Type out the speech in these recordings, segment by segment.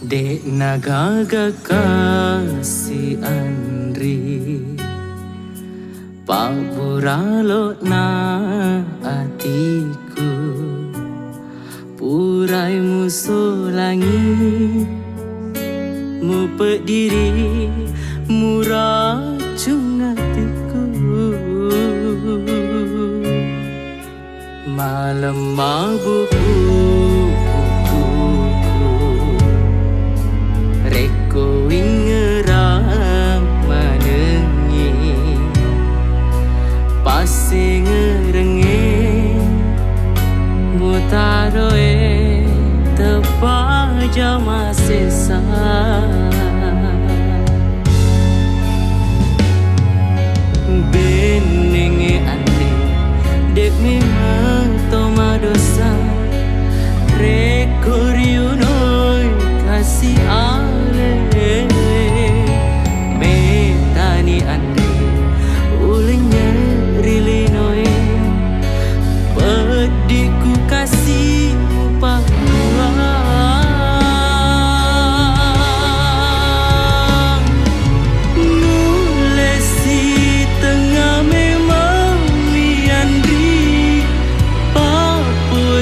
Dek nagaga kasi Andri Paburalo na atiku Purai musuh langit Mu pediri muracung hatiku Malam mabukku Reko ingeram manengi Pasti ngerengi Mutaroe tepaja masesa Benenge ande Dek memang toma dosa Reko riunoi kasih Metani ande ulenya rilinoe Pediku kasih pahuang Nulesi tengah memang miandri Papujimu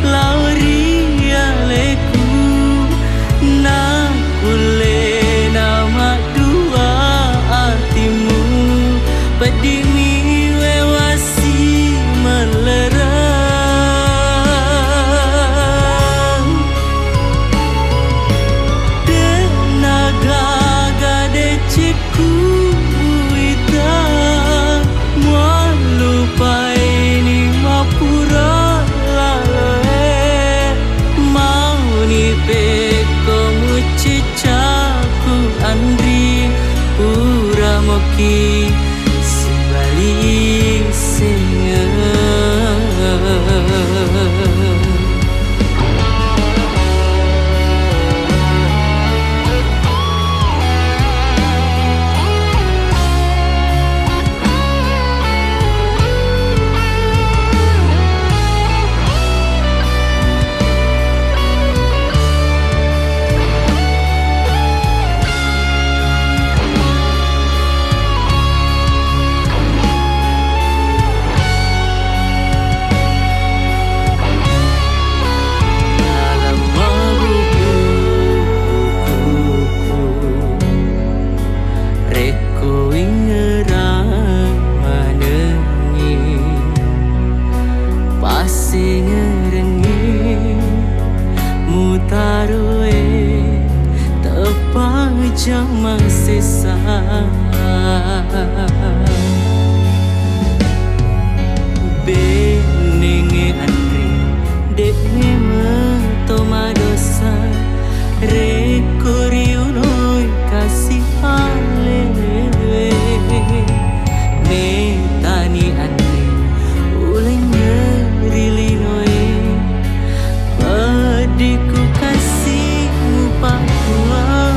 lauri aleku Nakule nama dua artimu Pedimi wewasi melerang Tenaga gade ciku ita Mualupai ni mapura lale Mau ni peko mucicaku Andri Pura moki sebalik singa Jamang sesa Benenge Andri Dek memang toma dosa Reko riunoi kasih alele Metani Andri ulenya rilinoe Pediku kasih pahuang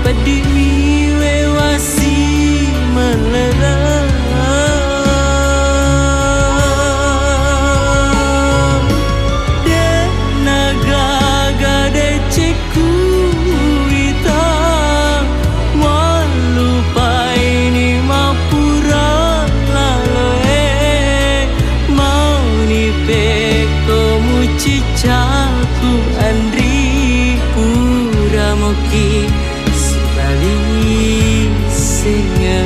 Pedimi wewasi melerang Tenaga gade ciku ita Walupai ni mapura laloe Mau ni peko mucicaku Andri Pura moki sebalik singa